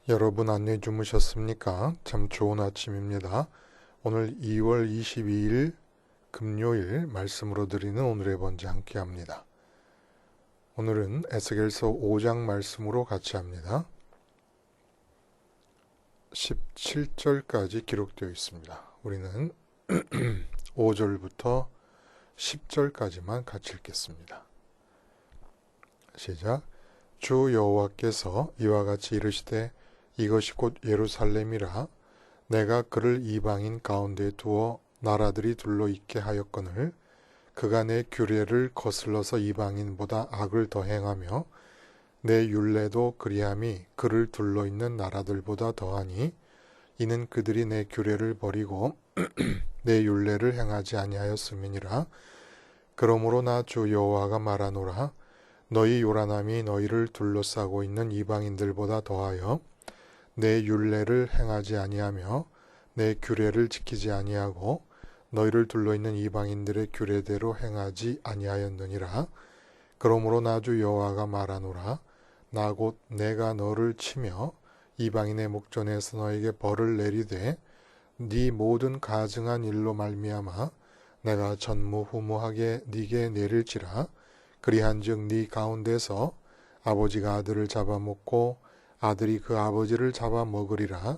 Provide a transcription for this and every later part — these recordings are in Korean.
여러분 안녕히 주무셨습니까? 참 좋은 아침입니다. 오늘 2월 22일 금요일 말씀으로 드리는 오늘의 번제 함께 합니다. 오늘은 에스겔서 5장 말씀으로 같이 합니다. 17절까지 기록되어 있습니다. 우리는 5절부터 10절까지만 같이 읽겠습니다. 시작. 주 여호와께서 이와 같이 이르시되 이것이 곧 예루살렘이라 내가 그를 이방인 가운데 두어 나라들이 둘러 있게 하였거늘 그가 내 규례를 거슬러서 이방인보다 악을 더 행하며 내 율례도 그리함이 그를 둘러 있는 나라들보다 더하니 이는 그들이 내 규례를 버리고 내 율례를 행하지 아니하였음이니라. 그러므로 나 주 여호와가 말하노라. 너희 요란함이 너희를 둘러싸고 있는 이방인들보다 더하여 내 율례를 행하지 아니하며 내 규례를 지키지 아니하고 너희를 둘러있는 이방인들의 규례대로 행하지 아니하였느니라. 그러므로 나 주 여호와가 말하노라. 나 곧 내가 너를 치며 이방인의 목전에서 너에게 벌을 내리되 네 모든 가증한 일로 말미암아 내가 전무후무하게 네게 내릴지라. 그리한즉 네 가운데서 아버지가 아들을 잡아먹고 아들이 그 아버지를 잡아먹으리라.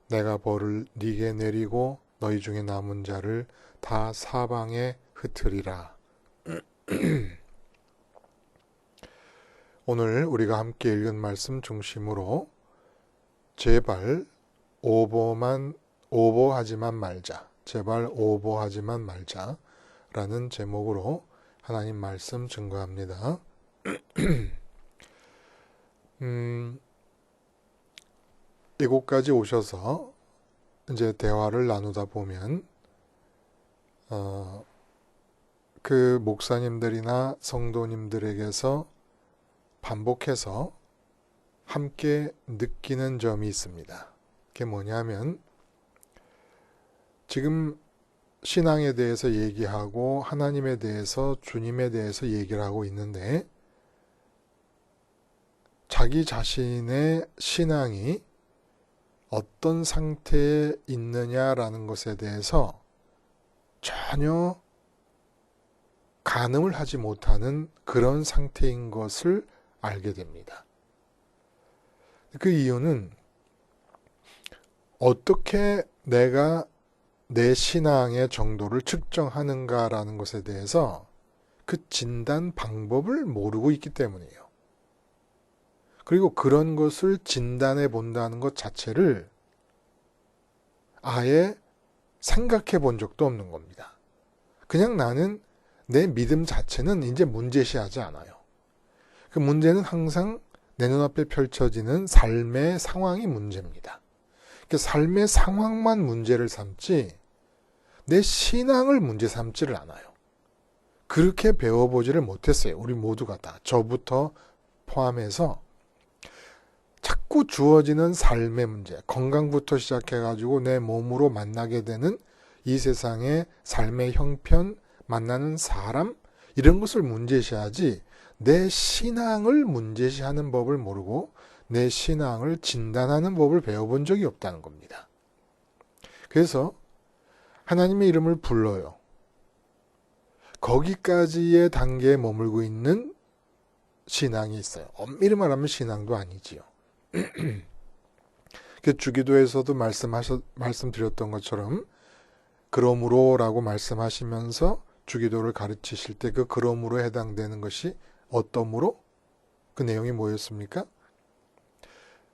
내가 벌을 네게 내리고 너희 중에 남은 자를 다 사방에 흩으리라. 오늘 우리가 함께 읽은 말씀 중심으로 제발 오버하지만 말자. 제발 오버하지만 말자 라는 제목으로 하나님 말씀 증거합니다. 이곳까지 오셔서 이제 대화를 나누다 보면 그 목사님들이나 성도님들에게서 반복해서 함께 느끼는 점이 있습니다. 그게 뭐냐면 지금 신앙에 대해서 얘기하고 하나님에 대해서 주님에 대해서 얘기를 하고 있는데 자기 자신의 신앙이 어떤 상태에 있느냐라는 것에 대해서 전혀 가늠을 하지 못하는 그런 상태인 것을 알게 됩니다. 그 이유는 어떻게 내가 내 신앙의 정도를 측정하는가라는 것에 대해서 그 진단 방법을 모르고 있기 때문이에요. 그리고 그런 것을 진단해 본다는 것 자체를 아예 생각해 본 적도 없는 겁니다. 그냥 나는 내 믿음 자체는 이제 문제시하지 않아요. 그 문제는 항상 내 눈앞에 펼쳐지는 삶의 상황이 문제입니다. 그 삶의 상황만 문제를 삼지 내 신앙을 문제 삼지를 않아요. 그렇게 배워보지를 못했어요. 우리 모두가 다. 저부터 포함해서 자꾸 주어지는 삶의 문제, 건강부터 시작해가지고 내 몸으로 만나게 되는 이 세상의 삶의 형편, 만나는 사람 이런 것을 문제시하지 내 신앙을 문제시하는 법을 모르고 내 신앙을 진단하는 법을 배워본 적이 없다는 겁니다. 그래서 하나님의 이름을 불러요. 거기까지의 단계에 머물고 있는 신앙이 있어요. 엄밀히 말하면 신앙도 아니지요. 주기도에서도 말씀드렸던 것처럼 그러므로 라고 말씀하시면서 주기도를 가르치실 때 그 그러므로 해당되는 것이 어떠므로? 그 내용이 뭐였습니까?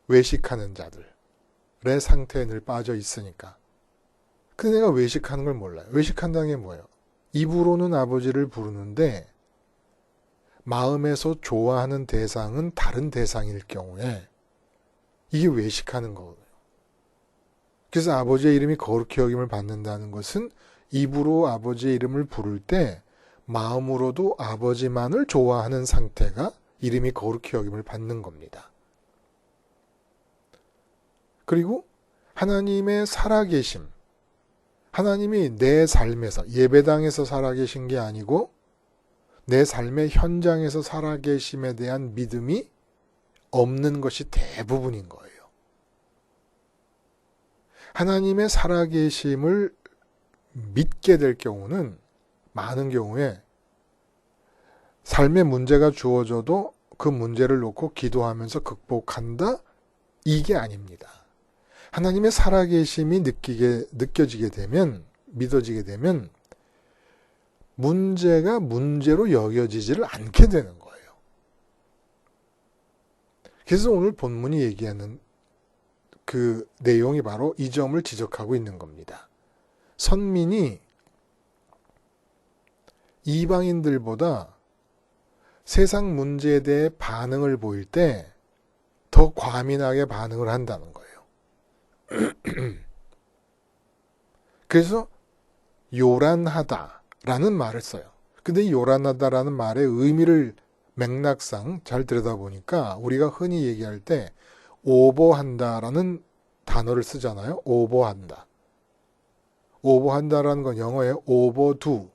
외식하는 자들의 상태에 늘 빠져 있으니까. 근데 내가 외식하는 걸 몰라요. 외식한다는 게 뭐예요? 입으로는 아버지를 부르는데 마음에서 좋아하는 대상은 다른 대상일 경우에 이게 외식하는 거거든요. 그래서 아버지의 이름이 거룩히 여김을 받는다는 것은 입으로 아버지의 이름을 부를 때 마음으로도 아버지만을 좋아하는 상태가 이름이 거룩히 여김을 받는 겁니다. 그리고 하나님의 살아계심, 하나님이 내 삶에서 예배당에서 살아계신 게 아니고 내 삶의 현장에서 살아계심에 대한 믿음이 없는 것이 대부분인 거예요. 하나님의 살아계심을 믿게 될 경우는 많은 경우에 삶의 문제가 주어져도 그 문제를 놓고 기도하면서 극복한다? 이게 아닙니다. 하나님의 살아계심이 느껴지게 되면, 믿어지게 되면 문제가 문제로 여겨지지를 않게 되는 거예요. 그래서 오늘 본문이 얘기하는 그 내용이 바로 이 점을 지적하고 있는 겁니다. 선민이 이방인들보다 세상 문제에 대해 반응을 보일 때 더 과민하게 반응을 한다는 거예요. 그래서 요란하다라는 말을 써요. 근데 이 요란하다라는 말의 의미를 맥락상 잘 들여다보니까 우리가 흔히 얘기할 때 오버한다라는 단어를 쓰잖아요. 오버한다. 오버한다라는 건 영어의 overdo.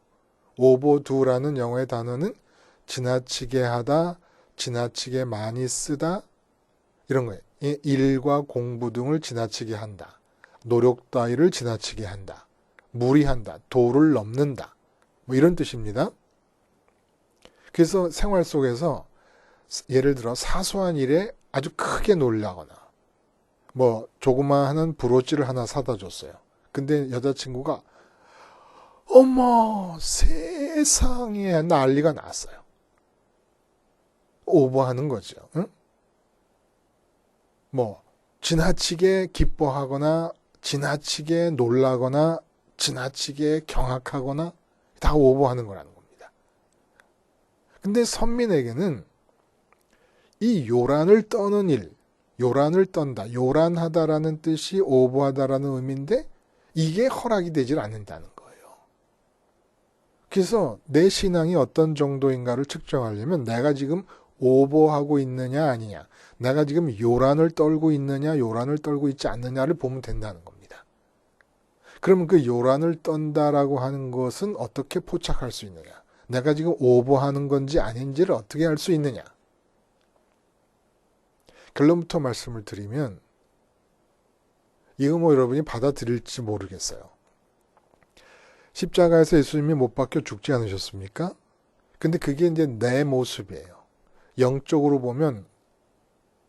overdo라는 영어의 단어는 지나치게 하다, 지나치게 많이 쓰다 이런 거예요. 일과 공부 등을 지나치게 한다. 노력 따위를 지나치게 한다. 무리한다. 도를 넘는다. 뭐 이런 뜻입니다. 그래서 생활 속에서 예를 들어 사소한 일에 아주 크게 놀라거나 뭐 조그마한 브로치를 하나 사다 줬어요. 근데 여자친구가 어머 세상에 난리가 났어요. 오버하는 거죠. 응? 뭐 지나치게 기뻐하거나 지나치게 놀라거나 지나치게 경악하거나 다 오버하는 거라는 겁니다. 근데 선민에게는 이 요란을 떠는 일, 요란을 떤다, 요란하다라는 뜻이 오버하다라는 의미인데 이게 허락이 되질 않는다는 거예요. 그래서 내 신앙이 어떤 정도인가를 측정하려면 내가 지금 오버하고 있느냐 아니냐, 내가 지금 요란을 떨고 있느냐 요란을 떨고 있지 않느냐를 보면 된다는 겁니다. 그러면 그 요란을 떤다라고 하는 것은 어떻게 포착할 수 있느냐, 내가 지금 오버하는 건지 아닌지를 어떻게 알 수 있느냐. 결론부터 말씀을 드리면 이거 뭐 여러분이 받아들일지 모르겠어요. 십자가에서 예수님이 못 박혀 죽지 않으셨습니까? 근데 그게 이제 내 모습이에요. 영적으로 보면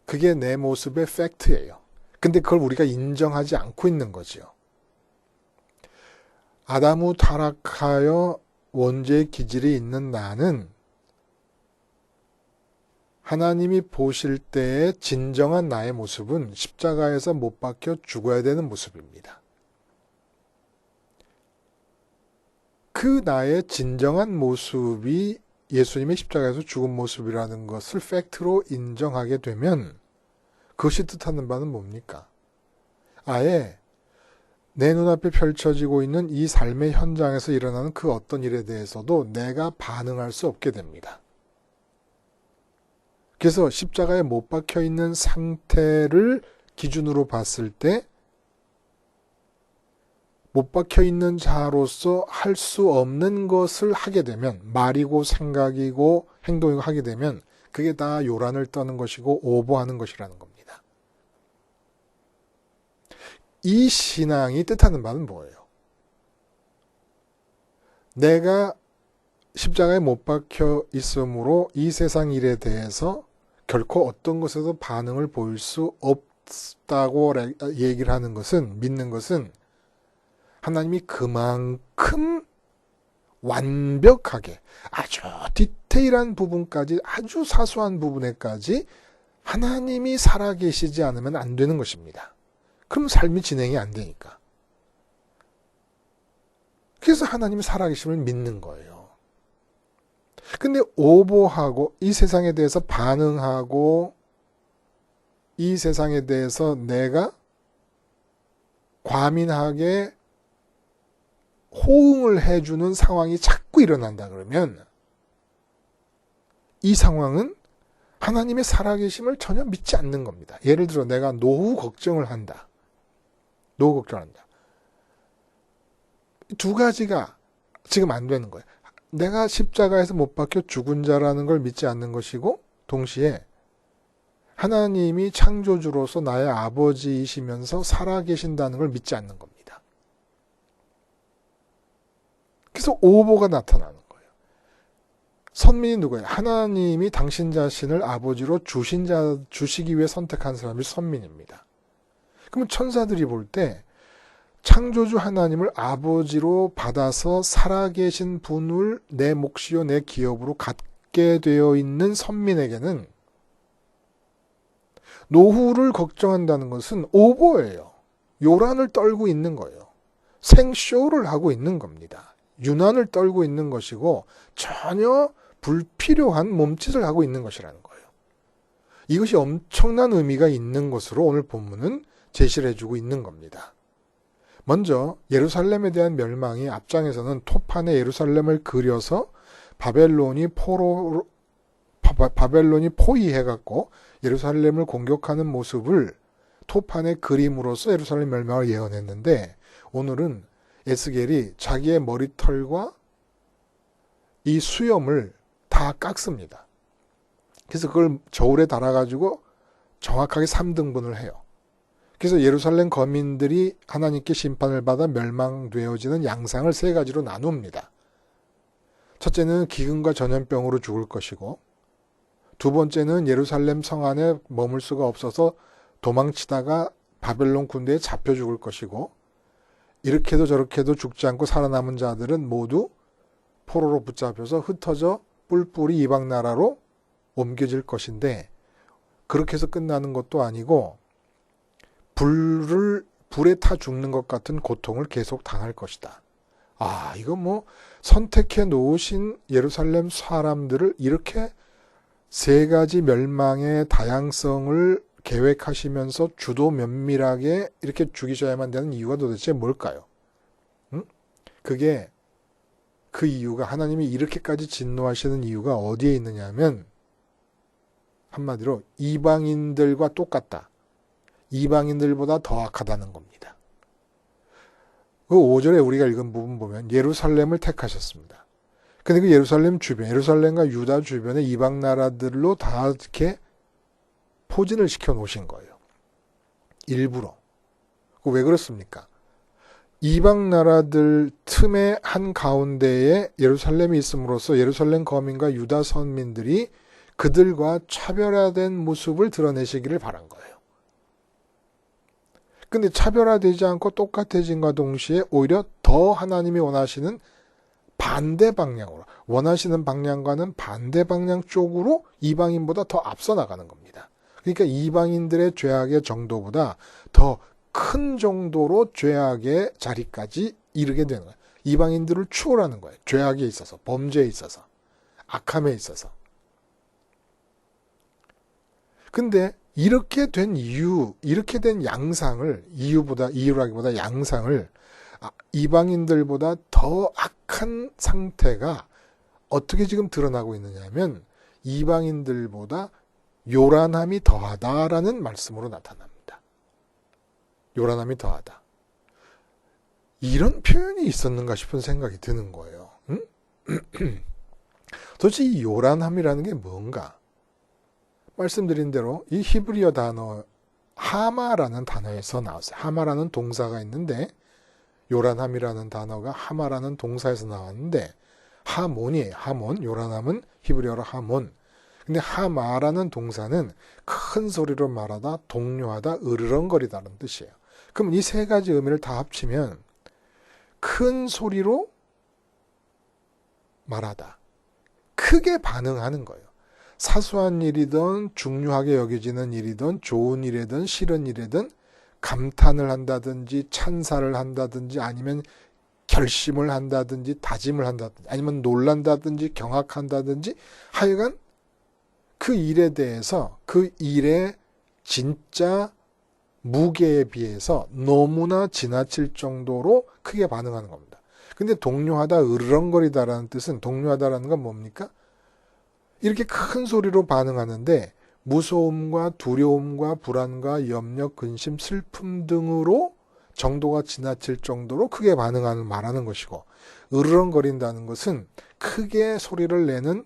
그게 내 모습의 팩트예요. 근데 그걸 우리가 인정하지 않고 있는 거죠. 아담 후 타락하여 원죄의 기질이 있는 나는 하나님이 보실 때의 진정한 나의 모습은 십자가에서 못 박혀 죽어야 되는 모습입니다. 그 나의 진정한 모습이 예수님의 십자가에서 죽은 모습이라는 것을 팩트로 인정하게 되면 그것이 뜻하는 바는 뭡니까? 아예 내 눈앞에 펼쳐지고 있는 이 삶의 현장에서 일어나는 그 어떤 일에 대해서도 내가 반응할 수 없게 됩니다. 그래서 십자가에 못 박혀 있는 상태를 기준으로 봤을 때 못 박혀 있는 자로서 할 수 없는 것을 하게 되면, 말이고 생각이고 행동이고 하게 되면 그게 다 요란을 떠는 것이고 오버하는 것이라는 겁니다. 이 신앙이 뜻하는 바는 뭐예요? 내가 십자가에 못 박혀 있으므로 이 세상 일에 대해서 결코 어떤 것에도 반응을 보일 수 없다고 얘기를 하는 것은, 믿는 것은 하나님이 그만큼 완벽하게 아주 디테일한 부분까지, 아주 사소한 부분에까지 하나님이 살아계시지 않으면 안 되는 것입니다. 그럼 삶이 진행이 안 되니까. 그래서 하나님이 살아계심을 믿는 거예요. 근데 오버하고 이 세상에 대해서 반응하고 이 세상에 대해서 내가 과민하게 호응을 해주는 상황이 자꾸 일어난다 그러면 이 상황은 하나님의 살아계심을 전혀 믿지 않는 겁니다. 예를 들어 내가 노후 걱정을 한다. 노후 걱정한다. 두 가지가 지금 안 되는 거예요. 내가 십자가에서 못 박혀 죽은 자라는 걸 믿지 않는 것이고, 동시에 하나님이 창조주로서 나의 아버지이시면서 살아계신다는 걸 믿지 않는 겁니다. 그래서 오보가 나타나는 거예요. 선민이 누구예요? 하나님이 당신 자신을 아버지로 주시기 위해 선택한 사람이 선민입니다. 그러면 천사들이 볼 때 창조주 하나님을 아버지로 받아서 살아계신 분을 내 몫이요 내 기업으로 갖게 되어 있는 선민에게는 노후를 걱정한다는 것은 오보예요. 요란을 떨고 있는 거예요. 생쇼를 하고 있는 겁니다. 유난을 떨고 있는 것이고 전혀 불필요한 몸짓을 하고 있는 것이라는 거예요. 이것이 엄청난 의미가 있는 것으로 오늘 본문은 제시를 해주고 있는 겁니다. 먼저 예루살렘에 대한 멸망이 앞장에서는 토판에 예루살렘을 그려서 바벨론이 포위해갖고 예루살렘을 공격하는 모습을 토판에 그림으로써 예루살렘 멸망을 예언했는데 오늘은 에스겔이 자기의 머리털과 이 수염을 다 깎습니다. 그래서 그걸 저울에 달아가지고 정확하게 3등분을 해요. 그래서 예루살렘 거민들이 하나님께 심판을 받아 멸망되어지는 양상을 3가지로 나눕니다. 첫째는 기근과 전염병으로 죽을 것이고, 두 번째는 예루살렘 성 안에 머물 수가 없어서 도망치다가 바벨론 군대에 잡혀 죽을 것이고, 이렇게도 저렇게도 죽지 않고 살아남은 자들은 모두 포로로 붙잡혀서 흩어져 뿔뿔이 이방 나라로 옮겨질 것인데, 그렇게 해서 끝나는 것도 아니고 불에 타 죽는 것 같은 고통을 계속 당할 것이다. 이거 선택해 놓으신 예루살렘 사람들을 이렇게 3가지 멸망의 다양성을 계획하시면서 주도 면밀하게 이렇게 죽이셔야만 되는 이유가 도대체 뭘까요? 그게 그 이유가 하나님이 이렇게까지 진노하시는 이유가 어디에 있느냐면 한마디로 이방인들과 똑같다. 이방인들보다 더 악하다는 겁니다. 그 5절에 우리가 읽은 부분 보면 예루살렘을 택하셨습니다. 근데 그 예루살렘 주변, 예루살렘과 유다 주변의 이방 나라들로 다 이렇게 포진을 시켜 놓으신 거예요. 일부러. 왜 그렇습니까? 이방 나라들 틈의 한 가운데에 예루살렘이 있음으로써 예루살렘 거민과 유다 선민들이 그들과 차별화된 모습을 드러내시기를 바란 거예요. 근데 차별화되지 않고 똑같아진과 동시에 오히려 더 하나님이 원하시는 반대 방향으로, 원하시는 방향과는 반대 방향 쪽으로 이방인보다 더 앞서 나가는 겁니다. 그러니까 이방인들의 죄악의 정도보다 더 큰 정도로 죄악의 자리까지 이르게 되는 거예요. 이방인들을 추월하는 거예요. 죄악에 있어서, 범죄에 있어서, 악함에 있어서. 근데 이렇게 된 이유, 이렇게 된 양상을, 이유라기보다 양상을 이방인들보다 더 악한 상태가 어떻게 지금 드러나고 있느냐면 이방인들보다 요란함이 더하다라는 말씀으로 나타납니다. 요란함이 더하다. 이런 표현이 있었는가 싶은 생각이 드는 거예요. 도대체 이 요란함이라는 게 뭔가? 말씀드린 대로 이 히브리어 단어 하마라는 단어에서 나왔어요. 하마라는 동사가 있는데 요란함이라는 단어가 하마라는 동사에서 나왔는데 하몬이에요. 하몬. 요란함은 히브리어로 하몬. 근데 하마라는 동사는 큰 소리로 말하다, 동요하다, 으르렁거리다는 뜻이에요. 그럼 이 3가지 의미를 다 합치면 큰 소리로 말하다, 크게 반응하는 거예요. 사소한 일이든 중요하게 여겨지는 일이든 좋은 일이든 싫은 일이든 감탄을 한다든지 찬사를 한다든지 아니면 결심을 한다든지 다짐을 한다든지 아니면 놀란다든지 경악한다든지 하여간 그 일에 대해서 그 일의 진짜 무게에 비해서 너무나 지나칠 정도로 크게 반응하는 겁니다. 근데 동요하다, 으르렁거리다라는 뜻은 동요하다라는 건 뭡니까? 이렇게 큰 소리로 반응하는데 무서움과 두려움과 불안과 염려, 근심, 슬픔 등으로 정도가 지나칠 정도로 크게 말하는 것이고 으르렁거린다는 것은 크게 소리를 내는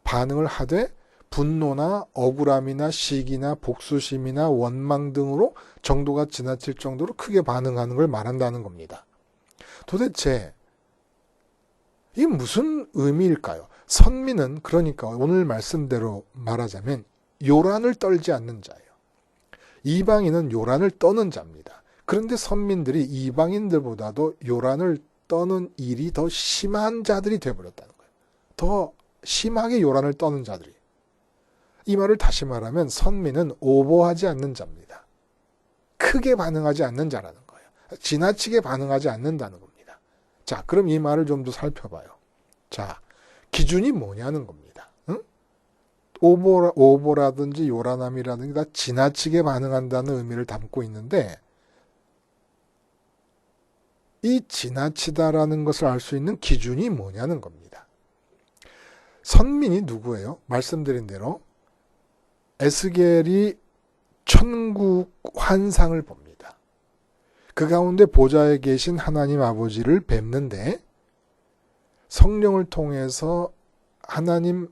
반응을 하되 분노나 억울함이나 시기나 복수심이나 원망 등으로 정도가 지나칠 정도로 크게 반응하는 걸 말한다는 겁니다. 도대체 이게 무슨 의미일까요? 선민은 그러니까 오늘 말씀대로 말하자면 요란을 떨지 않는 자예요. 이방인은 요란을 떠는 자입니다. 그런데 선민들이 이방인들보다도 요란을 떠는 일이 더 심한 자들이 되어버렸다는 거예요. 더 심하게 요란을 떠는 자들이. 이 말을 다시 말하면 선민은 오버하지 않는 자입니다. 크게 반응하지 않는 자라는 거예요. 지나치게 반응하지 않는다는 겁니다. 자, 그럼 이 말을 좀 더 살펴봐요. 자, 기준이 뭐냐는 겁니다. 응? 오버라든지 요란함이라든지 다 지나치게 반응한다는 의미를 담고 있는데 이 지나치다라는 것을 알 수 있는 기준이 뭐냐는 겁니다. 선민이 누구예요? 말씀드린 대로 에스겔이 천국 환상을 봅니다. 그 가운데 보좌에 계신 하나님 아버지를 뵙는데 성령을 통해서 하나님을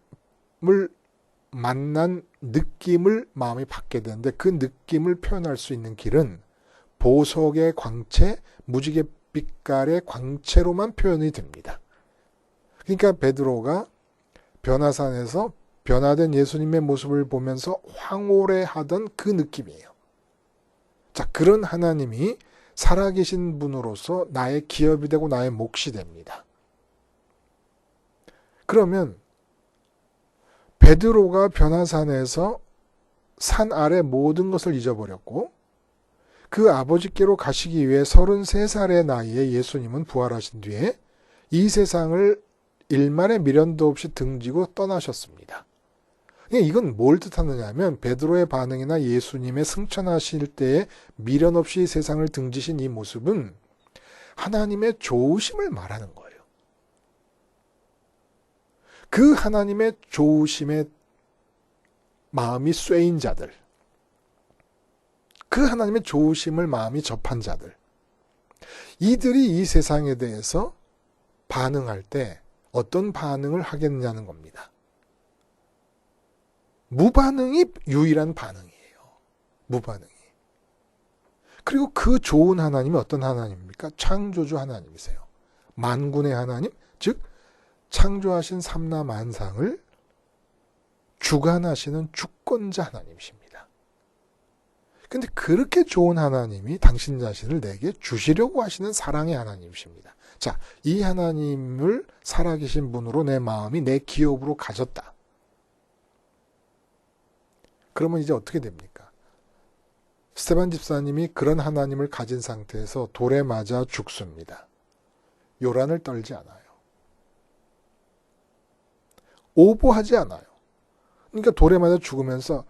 만난 느낌을 마음이 받게 되는데 그 느낌을 표현할 수 있는 길은 보석의 광채, 무지개 빛깔의 광채로만 표현이 됩니다. 그러니까 베드로가 변화산에서 변화된 예수님의 모습을 보면서 황홀해하던 그 느낌이에요. 자, 그런 하나님이 살아계신 분으로서 나의 기업이 되고 나의 몫이 됩니다. 그러면 베드로가 변화산에서 산 아래 모든 것을 잊어버렸고 그 아버지께로 가시기 위해 33살의 나이에 예수님은 부활하신 뒤에 이 세상을 일말의 미련도 없이 등지고 떠나셨습니다. 이건 뭘 뜻하느냐 하면 베드로의 반응이나 예수님의 승천하실 때에 미련 없이 세상을 등지신 이 모습은 하나님의 좋으심을 말하는 거예요. 그 하나님의 좋으심에 마음이 쇠인 자들, 그 하나님의 좋으심을 마음이 접한 자들, 이들이 이 세상에 대해서 반응할 때 어떤 반응을 하겠느냐는 겁니다. 무반응이 유일한 반응이에요. 무반응이. 그리고 그 좋은 하나님이 어떤 하나님입니까? 창조주 하나님이세요. 만군의 하나님, 즉 창조하신 삼라 만상을 주관하시는 주권자 하나님이십니다. 근데 그렇게 좋은 하나님이 당신 자신을 내게 주시려고 하시는 사랑의 하나님이십니다. 자, 이 하나님을 살아계신 분으로 내 마음이 내 기업으로 가졌다. 그러면 이제 어떻게 됩니까? 스테반 집사님이 그런 하나님을 가진 상태에서 돌에 맞아 죽습니다. 요란을 떨지 않아요. 오버하지 않아요. 그러니까 돌에 맞아 죽으면서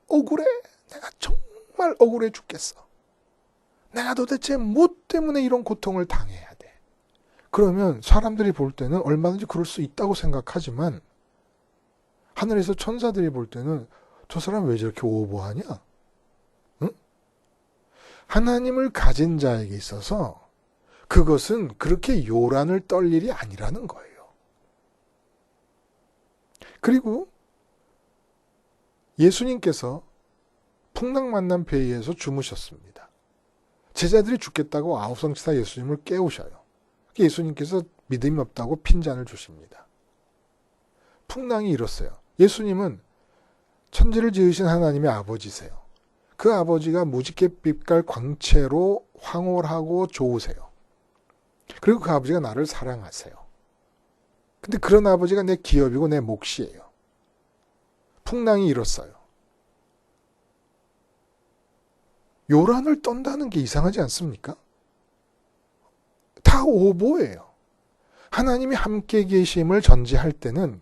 억울해. 내가 정말 억울해 죽겠어. 내가 도대체 뭐 때문에 이런 고통을 당해야 돼. 그러면 사람들이 볼 때는 얼마든지 그럴 수 있다고 생각하지만 하늘에서 천사들이 볼 때는 저 사람 왜 저렇게 오버하냐? 응? 하나님을 가진 자에게 있어서 그것은 그렇게 요란을 떨 일이 아니라는 거예요. 그리고 예수님께서 풍랑 만난 배에서 주무셨습니다. 제자들이 죽겠다고 아우성치사 예수님을 깨우셔요. 예수님께서 믿음이 없다고 핀잔을 주십니다. 풍랑이 일었어요. 예수님은 천지를 지으신 하나님의 아버지세요. 그 아버지가 무지갯빛깔 광채로 황홀하고 좋으세요. 그리고 그 아버지가 나를 사랑하세요. 근데 그런 아버지가 내 기업이고 내 몫이에요. 풍랑이 일었어요. 요란을 떤다는 게 이상하지 않습니까? 다 오보예요. 하나님이 함께 계심을 전제할 때는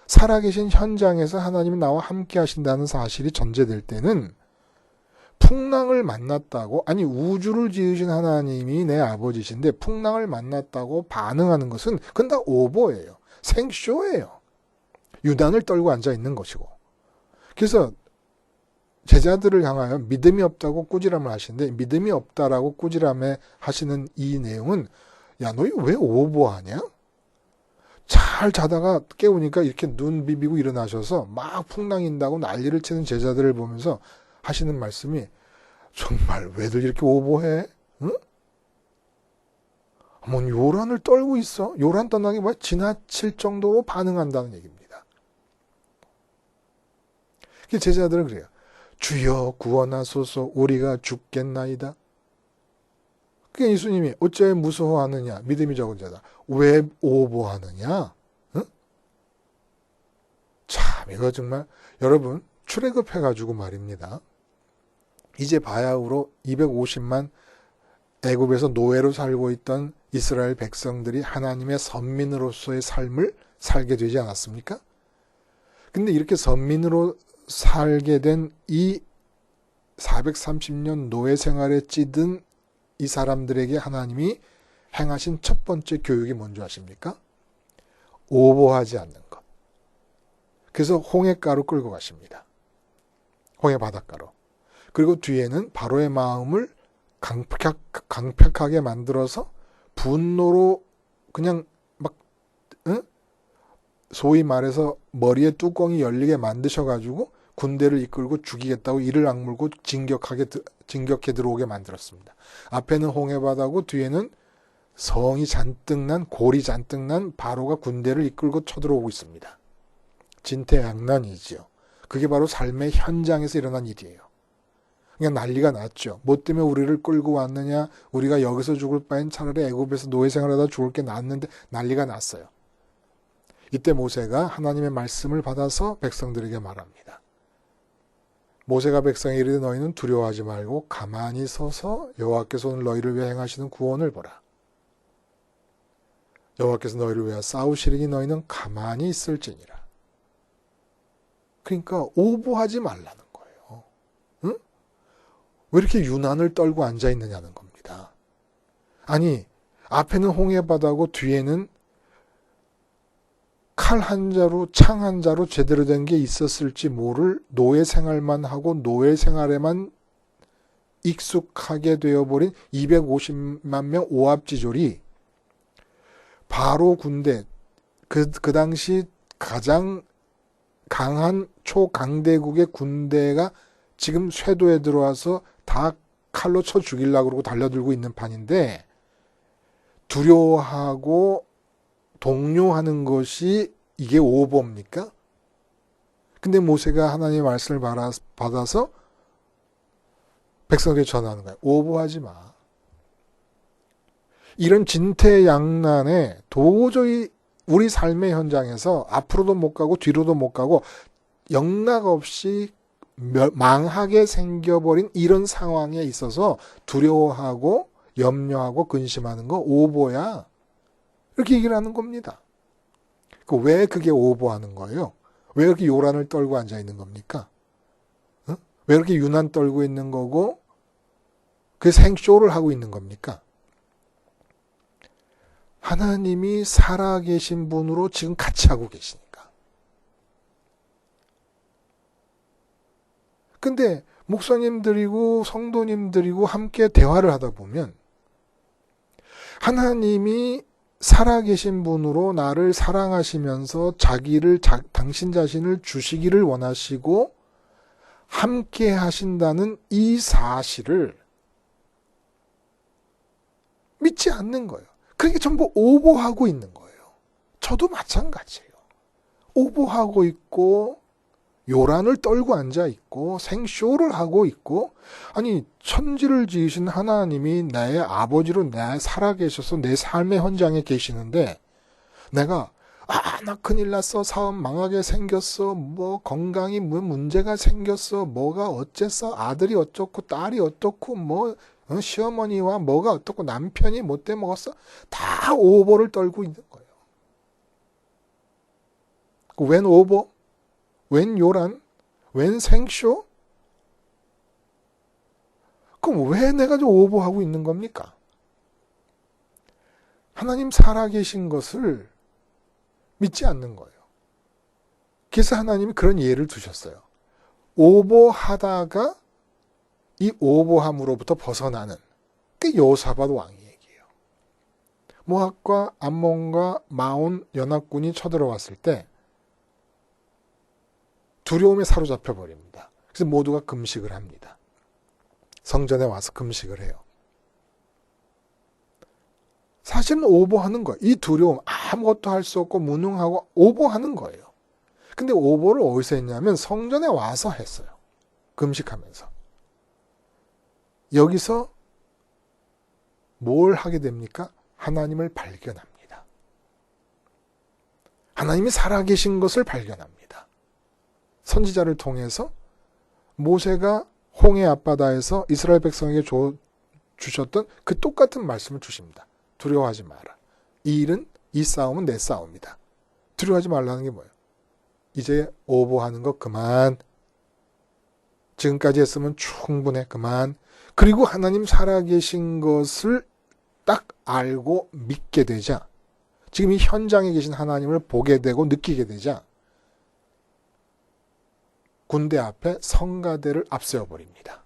살아계신 현장에서 하나님이 나와 함께 하신다는 사실이 전제될 때는 풍랑을 만났다고, 아니 우주를 지으신 하나님이 내 아버지신데 풍랑을 만났다고 반응하는 것은 그건 다 오보예요. 생쇼예요. 유단을 떨고 앉아있는 것이고. 그래서 제자들을 향하여 믿음이 없다고 꾸지람을 하시는데 믿음이 없다라고 꾸지람에 하시는 이 내용은 야, 너희 왜 오버하냐? 잘 자다가 깨우니까 이렇게 눈 비비고 일어나셔서 막 풍랑인다고 난리를 치는 제자들을 보면서 하시는 말씀이 정말 왜들 이렇게 오버해? 응? 뭐 요란을 떨고 있어? 요란 떠나기 뭐 지나칠 정도로 반응한다는 얘기입니다. 제자들은 그래요. 주여 구원하소서 우리가 죽겠나이다. 그게 예수님이 어째 무서워하느냐? 믿음이 적은 자다. 왜 오버하느냐? 응? 참 이거 정말 여러분 출애굽해가지고 말입니다. 이제 바야흐로 250만 애굽에서 노예로 살고 있던 이스라엘 백성들이 하나님의 선민으로서의 삶을 살게 되지 않았습니까? 근데 이렇게 선민으로 살게 된 이 430년 노예 생활에 찌든 이 사람들에게 하나님이 행하신 첫 번째 교육이 뭔지 아십니까? 오버하지 않는 것. 그래서 홍해가로 끌고 가십니다. 홍해 바닷가로. 그리고 뒤에는 바로의 마음을 강팍하게 만들어서 분노로 그냥 막 소위 말해서 머리에 뚜껑이 열리게 만드셔가지고 군대를 이끌고 죽이겠다고 이를 악물고 진격해 들어오게 만들었습니다. 앞에는 홍해바다고 뒤에는 성이 잔뜩 난 골이 잔뜩 난 바로가 군대를 이끌고 쳐들어오고 있습니다. 진퇴양난이지요. 그게 바로 삶의 현장에서 일어난 일이에요. 그냥 난리가 났죠. 뭐 때문에 우리를 끌고 왔느냐? 우리가 여기서 죽을 바엔 차라리 애굽에서 노예 생활하다 죽을 게 낫는데 난리가 났어요. 이때 모세가 하나님의 말씀을 받아서 백성들에게 말합니다. 모세가 백성에 이르되 너희는 두려워하지 말고 가만히 서서 여호와께서 오늘 너희를 위해 행하시는 구원을 보라. 여호와께서 너희를 위해 싸우시리니 너희는 가만히 있을지니라. 그러니까 오버하지 말라는 거예요. 응? 왜 이렇게 유난을 떨고 앉아있느냐는 겁니다. 아니 앞에는 홍해바다고 뒤에는 칼 한 자루, 창 한 자루 제대로 된 게 있었을지 모를 노예 생활만 하고 노예 생활에만 익숙하게 되어버린 250만 명 오합지졸이 바로 군대, 그 당시 가장 강한 초강대국의 군대가 지금 쇄도에 들어와서 다 칼로 쳐 죽이려고 그러고 달려들고 있는 판인데 두려워하고 동요하는 것이 이게 오버입니까? 근데 모세가 하나님의 말씀을 받아서 백성에게 전하는 거예요. 오버하지 마. 이런 진퇴양난에 도저히 우리 삶의 현장에서 앞으로도 못 가고 뒤로도 못 가고 영락없이 망하게 생겨버린 이런 상황에 있어서 두려워하고 염려하고 근심하는 거 오버야. 이렇게 얘기를 하는 겁니다. 왜 그게 오버하는 거예요? 왜 이렇게 요란을 떨고 앉아있는 겁니까? 왜 이렇게 유난 떨고 있는 거고 그 생쇼를 하고 있는 겁니까? 하나님이 살아계신 분으로 지금 같이 하고 계시니까. 근데 목사님들이고 성도님들이고 함께 대화를 하다 보면 하나님이 살아계신 분으로 나를 사랑하시면서 당신 자신을 주시기를 원하시고 함께 하신다는 이 사실을 믿지 않는 거예요. 그게 전부 오버하고 있는 거예요. 저도 마찬가지예요. 오버하고 있고 요란을 떨고 앉아 있고 생쇼를 하고 있고 아니 천지를 지으신 하나님이 나의 아버지로 나 살아계셔서 내 삶의 현장에 계시는데 내가 나 큰일 났어. 사업 망하게 생겼어. 뭐 건강이 뭐 문제가 생겼어. 뭐가 어째서 아들이 어쩌고 딸이 어떻고 뭐 시어머니와 뭐가 어떻고 남편이 못돼 먹었어. 다 오버를 떨고 있는 거예요. 웬 오버? 웬 요란? 웬 생쇼? 그럼 왜 내가 좀 오버하고 있는 겁니까? 하나님 살아계신 것을 믿지 않는 거예요. 그래서 하나님이 그런 예를 두셨어요. 오버하다가 이 오버함으로부터 벗어나는 그 여호사밧 왕의 얘기예요. 모압과 암몬과 마온 연합군이 쳐들어왔을 때 두려움에 사로잡혀 버립니다. 그래서 모두가 금식을 합니다. 성전에 와서 금식을 해요. 사실은 오보하는 거예요. 이 두려움, 아무것도 할 수 없고 무능하고 오보하는 거예요. 근데 오보를 어디서 했냐면 성전에 와서 했어요. 금식하면서. 여기서 뭘 하게 됩니까? 하나님을 발견합니다. 하나님이 살아계신 것을 발견합니다. 선지자를 통해서 모세가 홍해 앞바다에서 이스라엘 백성에게 주셨던 그 똑같은 말씀을 주십니다. 두려워하지 마라. 이 일은, 이 싸움은 내 싸움이다. 두려워하지 말라는 게 뭐예요? 이제 오보하는 거 그만. 지금까지 했으면 충분해. 그만. 그리고 하나님 살아계신 것을 딱 알고 믿게 되자, 지금 이 현장에 계신 하나님을 보게 되고 느끼게 되자 군대 앞에 성가대를 앞세워 버립니다.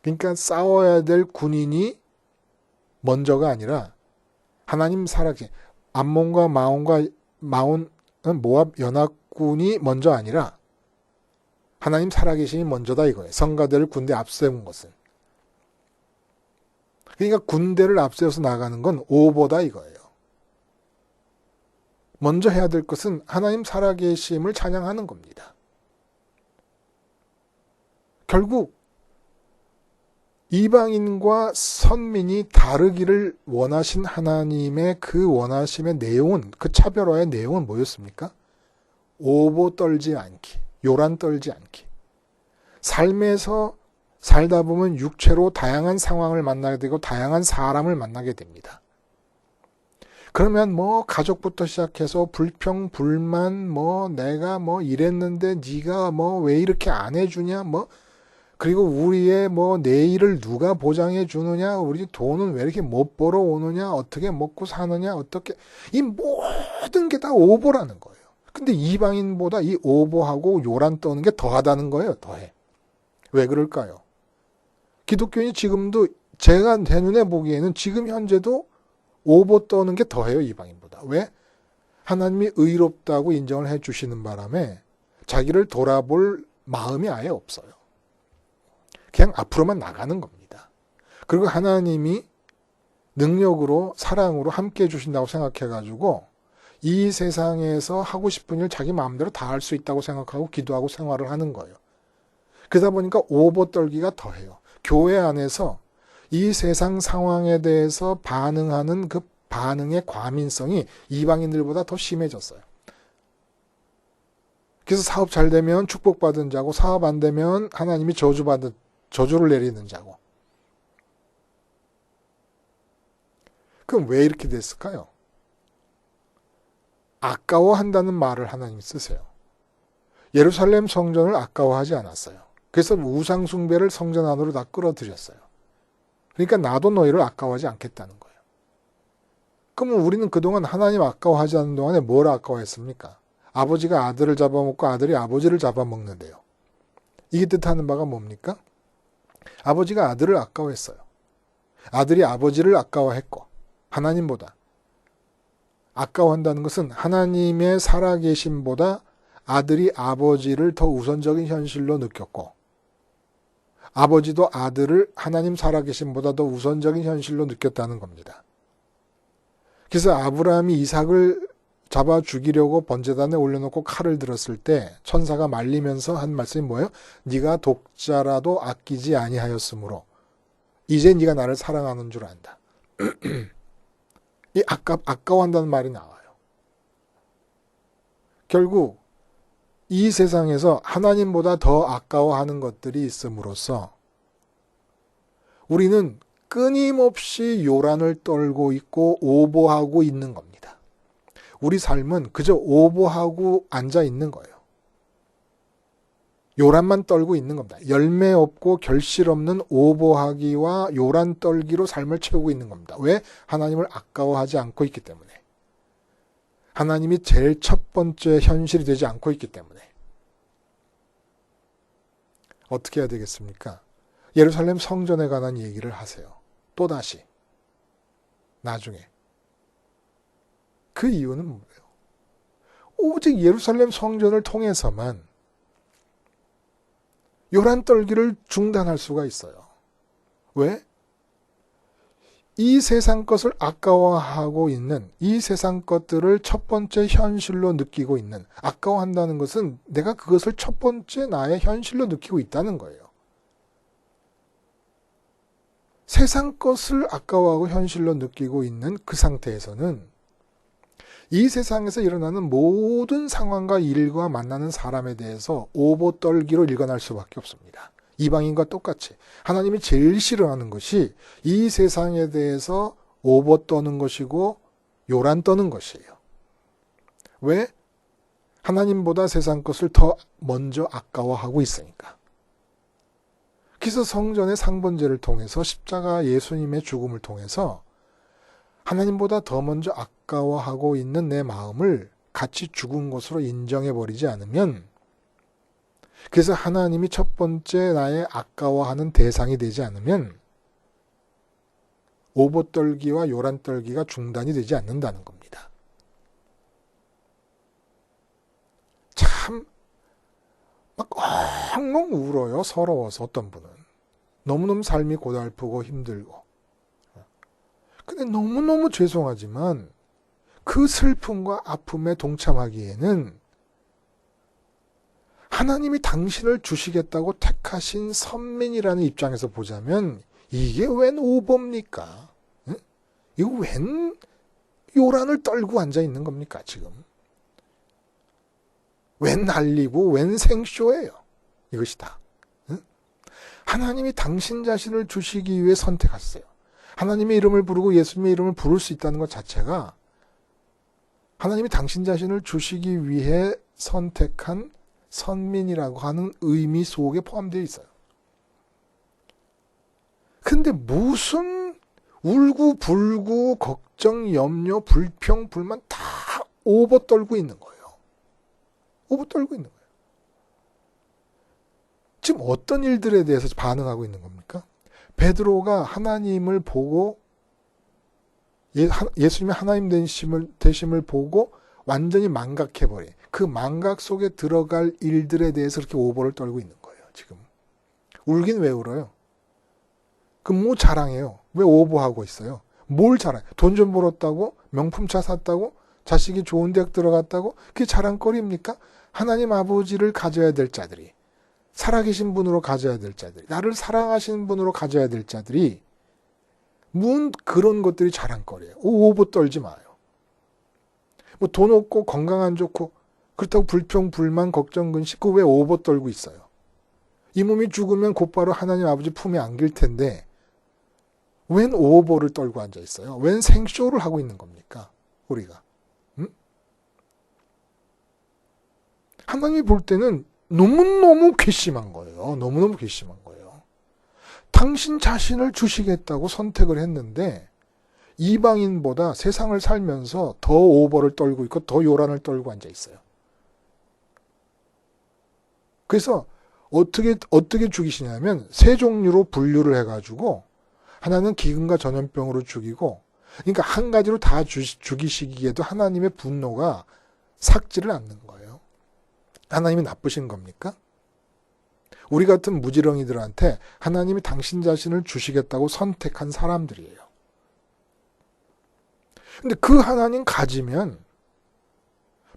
그러니까 싸워야 될 군인이 먼저가 아니라 하나님 살아계신 암몬과 마온 모압 연합군이 먼저 아니라 하나님 살아계심이 먼저다 이거예요. 성가대를 군대 앞세운 것은. 그러니까 군대를 앞세워서 나가는 건 오보다 이거예요. 먼저 해야 될 것은 하나님 살아계심을 찬양하는 겁니다. 결국 이방인과 선민이 다르기를 원하신 하나님의 그 원하심의 내용은, 그 차별화의 내용은 뭐였습니까? 오보 떨지 않기, 요란 떨지 않기. 삶에서 살다 보면 육체로 다양한 상황을 만나게 되고 다양한 사람을 만나게 됩니다. 그러면 뭐 가족부터 시작해서 불평, 불만, 내가 이랬는데 네가 왜 이렇게 안 해주냐, 그리고 우리의 내일을 누가 보장해 주느냐, 우리 돈은 왜 이렇게 못 벌어 오느냐, 어떻게 먹고 사느냐, 어떻게, 이 모든 게 다 오보라는 거예요. 근데 이방인보다 이 오보하고 요란 떠는 게 더하다는 거예요. 더해. 왜 그럴까요? 기독교인이 지금도 제가 제 눈에 보기에는 지금 현재도 오보 떠는 게 더해요. 이방인보다. 왜? 하나님이 의롭다고 인정을 해주시는 바람에 자기를 돌아볼 마음이 아예 없어요. 그냥 앞으로만 나가는 겁니다. 그리고 하나님이 능력으로 사랑으로 함께 해주신다고 생각해가지고 이 세상에서 하고 싶은 일 자기 마음대로 다 할 수 있다고 생각하고 기도하고 생활을 하는 거예요. 그러다 보니까 오보 떨기가 더해요. 교회 안에서 이 세상 상황에 대해서 반응하는 그 반응의 과민성이 이방인들보다 더 심해졌어요. 그래서 사업 잘 되면 축복받은 자고 사업 안 되면 하나님이 저주를 내리는 자고. 그럼 왜 이렇게 됐을까요? 아까워한다는 말을 하나님이 쓰세요. 예루살렘 성전을 아까워하지 않았어요. 그래서 우상 숭배를 성전 안으로 다 끌어들였어요. 그러니까 나도 너희를 아까워하지 않겠다는 거예요. 그러면 우리는 그동안 하나님 아까워하지 않는 동안에 뭘 아까워했습니까? 아버지가 아들을 잡아먹고 아들이 아버지를 잡아먹는데요. 이게 뜻하는 바가 뭡니까? 아버지가 아들을 아까워했어요. 아들이 아버지를 아까워했고, 하나님보다. 아까워한다는 것은 하나님의 살아계심보다 아들이 아버지를 더 우선적인 현실로 느꼈고, 아버지도 아들을 하나님 살아계심보다 더 우선적인 현실로 느꼈다는 겁니다. 그래서 아브라함이 이삭을 잡아 죽이려고 번제단에 올려놓고 칼을 들었을 때 천사가 말리면서 한 말씀이 뭐예요? 네가 독자라도 아끼지 아니하였으므로 이제 네가 나를 사랑하는 줄 안다. 이 아까워한다는 말이 나와요. 결국 이 세상에서 하나님보다 더 아까워하는 것들이 있음으로써 우리는 끊임없이 요란을 떨고 있고 오보하고 있는 겁니다. 우리 삶은 그저 오보하고 앉아 있는 거예요. 요란만 떨고 있는 겁니다. 열매 없고 결실 없는 오보하기와 요란 떨기로 삶을 채우고 있는 겁니다. 왜? 하나님을 아까워하지 않고 있기 때문에. 하나님이 제일 첫 번째 현실이 되지 않고 있기 때문에. 어떻게 해야 되겠습니까? 예루살렘 성전에 관한 얘기를 하세요. 또다시. 나중에. 그 이유는 뭐예요? 오직 예루살렘 성전을 통해서만 요란 떨기를 중단할 수가 있어요. 왜? 이 세상 것을 아까워하고 있는, 이 세상 것들을 첫 번째 현실로 느끼고 있는, 아까워한다는 것은 내가 그것을 첫 번째 나의 현실로 느끼고 있다는 거예요. 세상 것을 아까워하고 현실로 느끼고 있는 그 상태에서는 이 세상에서 일어나는 모든 상황과 일과 만나는 사람에 대해서 오보떨기로 일관할 수밖에 없습니다. 이방인과 똑같이 하나님이 제일 싫어하는 것이 이 세상에 대해서 오보 떠는 것이고 요란 떠는 것이에요. 왜? 하나님보다 세상 것을 더 먼저 아까워하고 있으니까. 그래서 성전의 상번제를 통해서 십자가 예수님의 죽음을 통해서 하나님보다 더 먼저 아까워하고 있는 내 마음을 같이 죽은 것으로 인정해버리지 않으면, 그래서 하나님이 첫 번째 나의 아까워하는 대상이 되지 않으면 오보떨기와 요란떨기가 중단이 되지 않는다는 겁니다. 참 막 엉엉 울어요. 서러워서. 어떤 분은 너무너무 삶이 고달프고 힘들고. 근데 너무너무 죄송하지만 그 슬픔과 아픔에 동참하기에는 하나님이 당신을 주시겠다고 택하신 선민이라는 입장에서 보자면 이게 웬 오보입니까? 응? 이거 웬 요란을 떨고 앉아있는 겁니까 지금? 웬 난리고 웬 생쇼예요. 이것이 다. 응? 하나님이 당신 자신을 주시기 위해 선택했어요. 하나님의 이름을 부르고 예수님의 이름을 부를 수 있다는 것 자체가 하나님이 당신 자신을 주시기 위해 선택한 선민이라고 하는 의미 속에 포함되어 있어요. 근데 무슨 울고 걱정, 염려, 불평, 불만 다 오버 떨고 있는 거예요. 오버 떨고 있는 거예요. 지금 어떤 일들에 대해서 반응하고 있는 겁니까? 베드로가 하나님을 보고 예수님의 하나님 되심을 보고 완전히 망각해버린 그 망각 속에 들어갈 일들에 대해서 그렇게 오버를 떨고 있는 거예요. 지금 울긴 왜 울어요? 그 뭐 자랑해요? 왜 오버하고 있어요? 뭘 자랑? 돈 좀 벌었다고? 명품차 샀다고? 자식이 좋은 대학 들어갔다고? 그게 자랑거리입니까? 하나님 아버지를 가져야 될 자들이, 살아계신 분으로 가져야 될 자들이, 나를 사랑하시는 분으로 가져야 될 자들이 그런 것들이 자랑거리예요. 오버 떨지 마요. 뭐 돈 없고 건강 안 좋고 그렇다고 불평, 불만, 걱정, 근심 그거 왜 오버 떨고 있어요? 이 몸이 죽으면 곧바로 하나님 아버지 품에 안길 텐데 웬 오버를 떨고 앉아 있어요? 웬 생쇼를 하고 있는 겁니까? 우리가. 응? 하나님이 볼 때는 너무너무 괘씸한 거예요. 너무너무 괘씸한 거예요. 당신 자신을 주시겠다고 선택을 했는데 이방인보다 세상을 살면서 더 오버를 떨고 있고 더 요란을 떨고 앉아 있어요. 그래서 어떻게 죽이시냐면 세 종류로 분류를 해가지고 하나는 기근과 전염병으로 죽이고, 그러니까 한 가지로 다 죽이시기에도 하나님의 분노가 삭지를 않는 거예요. 하나님이 나쁘신 겁니까? 우리 같은 무지렁이들한테 하나님이 당신 자신을 주시겠다고 선택한 사람들이에요. 근데 그 하나님 가지면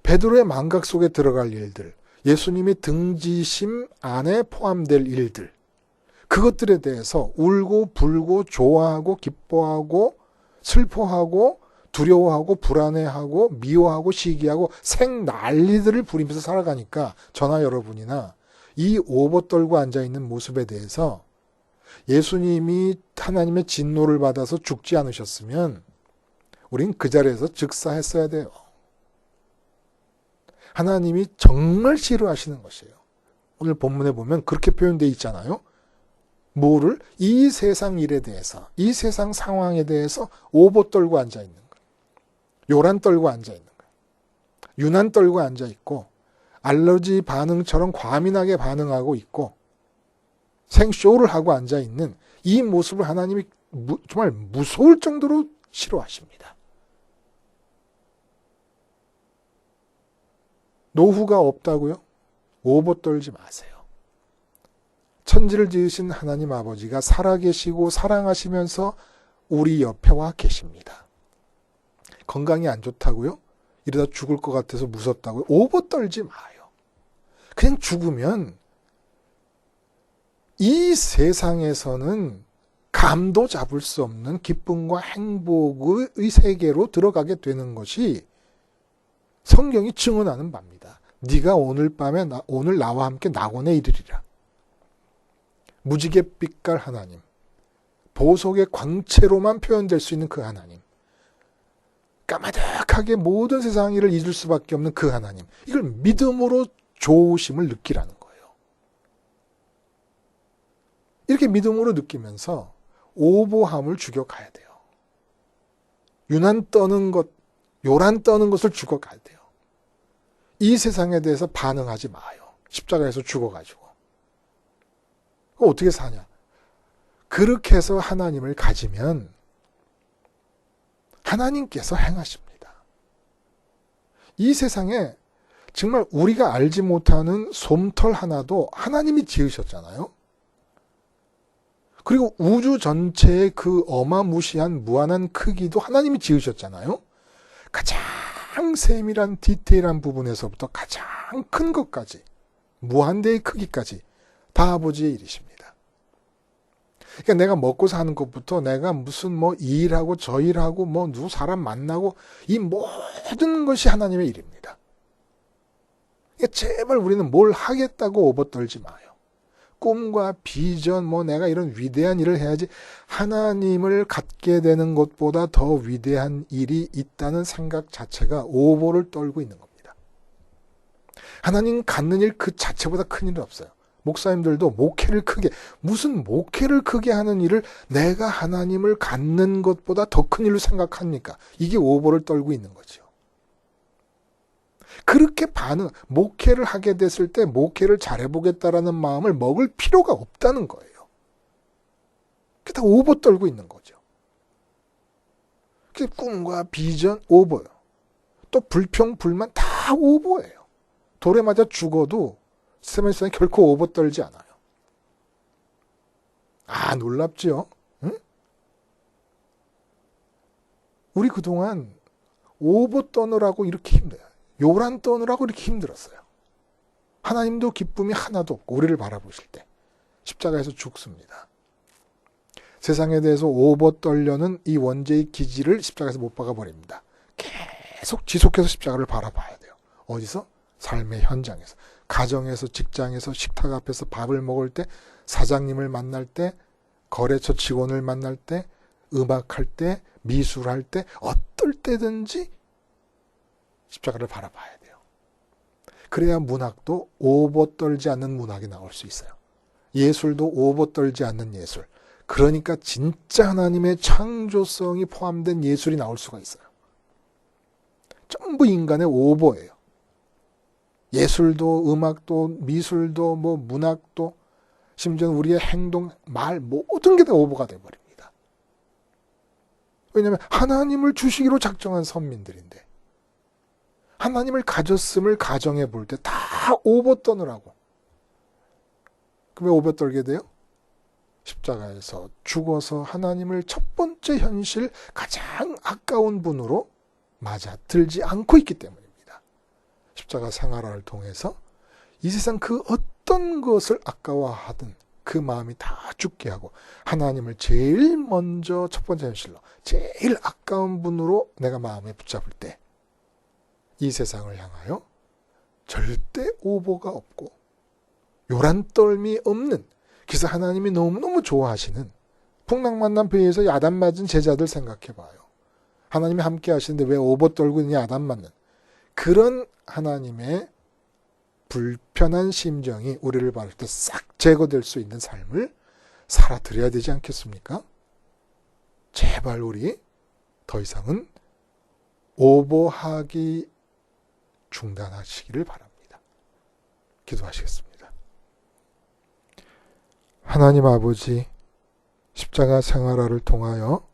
베드로의 망각 속에 들어갈 일들, 예수님이 등지심 안에 포함될 일들, 그것들에 대해서 울고 불고 좋아하고 기뻐하고 슬퍼하고 두려워하고 불안해하고 미워하고 시기하고 생난리들을 부리면서 살아가니까 저나 여러분이나 이 오버 떨고 앉아있는 모습에 대해서 예수님이 하나님의 진노를 받아서 죽지 않으셨으면 우린 그 자리에서 즉사했어야 돼요. 하나님이 정말 싫어하시는 것이에요. 오늘 본문에 보면 그렇게 표현되어 있잖아요. 뭐를? 이 세상 일에 대해서, 이 세상 상황에 대해서 오보 떨고 앉아있는 거예요. 요란 떨고 앉아있는 거예요. 유난 떨고 앉아있고 알러지 반응처럼 과민하게 반응하고 있고 생쇼를 하고 앉아있는 이 모습을 하나님이 정말 무서울 정도로 싫어하십니다. 노후가 없다고요? 오버 떨지 마세요. 천지를 지으신 하나님 아버지가 살아계시고 사랑하시면서 우리 옆에 와 계십니다. 건강이 안 좋다고요? 이러다 죽을 것 같아서 무섭다고요? 오버 떨지 마요. 그냥 죽으면 이 세상에서는 감도 잡을 수 없는 기쁨과 행복의 세계로 들어가게 되는 것이 성경이 증언하는 바입니다. 네가 오늘 밤에 오늘 나와 함께 낙원에 이르리라. 무지개 빛깔 하나님, 보석의 광채로만 표현될 수 있는 그 하나님, 까마득하게 모든 세상 일을 잊을 수밖에 없는 그 하나님, 이걸 믿음으로 좋으심을 느끼라는 거예요. 이렇게 믿음으로 느끼면서 오보함을 죽여가야 돼요. 유난 떠는 것, 요란 떠는 것을 죽여가야 돼요. 이 세상에 대해서 반응하지 마요. 십자가에서 죽어가지고. 어떻게 사냐? 그렇게 해서 하나님을 가지면 하나님께서 행하십니다. 이 세상에 정말 우리가 알지 못하는 솜털 하나도 하나님이 지으셨잖아요. 그리고 우주 전체의 그 어마무시한 무한한 크기도 하나님이 지으셨잖아요. 가장 세밀한 디테일한 부분에서부터 가장 큰 것까지, 무한대의 크기까지 다 아버지의 일이십니다. 그러니까 내가 먹고 사는 것부터 내가 무슨 뭐 이 일하고 저 일하고 뭐 누구 사람 만나고 이 모든 것이 하나님의 일입니다. 그러니까 제발 우리는 뭘 하겠다고 오버떨지 마요. 꿈과 비전, 뭐 내가 이런 위대한 일을 해야지, 하나님을 갖게 되는 것보다 더 위대한 일이 있다는 생각 자체가 오보를 떨고 있는 겁니다. 하나님 갖는 일 그 자체보다 큰 일은 없어요. 목사님들도 목회를 크게, 무슨 목회를 크게 하는 일을 내가 하나님을 갖는 것보다 더 큰 일로 생각합니까? 이게 오보를 떨고 있는 거죠. 그렇게 목회를 하게 됐을 때 목회를 잘해보겠다라는 마음을 먹을 필요가 없다는 거예요. 그게 다 오보 떨고 있는 거죠. 그게 꿈과 비전 오보요. 또 불평, 불만 다 오보예요. 돌에 맞아 죽어도 세상에 결코 오보 떨지 않아요. 아, 놀랍지요? 응? 우리 그동안 오보 떠느라고 이렇게 힘들어요. 요란 떠느라고 이렇게 힘들었어요. 하나님도 기쁨이 하나도 없고 우리를 바라보실 때 십자가에서 죽습니다. 세상에 대해서 오버 떨려는 이 원죄의 기질을 십자가에서 못 박아버립니다. 계속 지속해서 십자가를 바라봐야 돼요. 어디서? 삶의 현장에서. 가정에서, 직장에서, 식탁 앞에서 밥을 먹을 때, 사장님을 만날 때, 거래처 직원을 만날 때, 음악할 때, 미술할 때, 어떨 때든지 십자가를 바라봐야 돼요. 그래야 문학도 오버 떨지 않는 문학이 나올 수 있어요. 예술도 오버 떨지 않는 예술. 그러니까 진짜 하나님의 창조성이 포함된 예술이 나올 수가 있어요. 전부 인간의 오버예요. 예술도, 음악도, 미술도, 뭐 문학도, 심지어 우리의 행동, 말, 모든 게 다 오버가 되어버립니다. 왜냐하면 하나님을 주시기로 작정한 선민들인데, 하나님을 가졌음을 가정해 볼 때 다 오버 떠느라고. 그럼 왜 오버 떨게 돼요? 십자가에서 죽어서 하나님을 첫 번째 현실, 가장 아까운 분으로 맞아들지 않고 있기 때문입니다. 십자가 생활을 통해서 이 세상 그 어떤 것을 아까워하든 그 마음이 다 죽게 하고 하나님을 제일 먼저 첫 번째 현실로, 제일 아까운 분으로 내가 마음에 붙잡을 때 이 세상을 향하여 절대 오보가 없고 요란 떨미 없는, 그래서 하나님이 너무너무 좋아하시는 풍랑만난 배에서 야단 맞은 제자들 생각해봐요. 하나님이 함께 하시는데 왜 오버 떨고 있냐, 야단 맞는. 그런 하나님의 불편한 심정이 우리를 바라볼 때 싹 제거될 수 있는 삶을 살아드려야 되지 않겠습니까? 제발 우리 더 이상은 오버하기 중단하시기를 바랍니다. 기도하시겠습니다. 하나님 아버지, 십자가 생활화를 통하여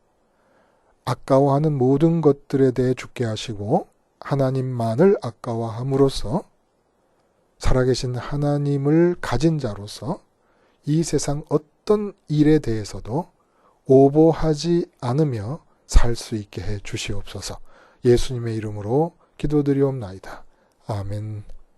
아까워하는 모든 것들에 대해 죽게 하시고 하나님만을 아까워함으로써 살아계신 하나님을 가진 자로서 이 세상 어떤 일에 대해서도 오보하지 않으며 살 수 있게 해 주시옵소서. 예수님의 이름으로 기도드리옵나이다. 아멘.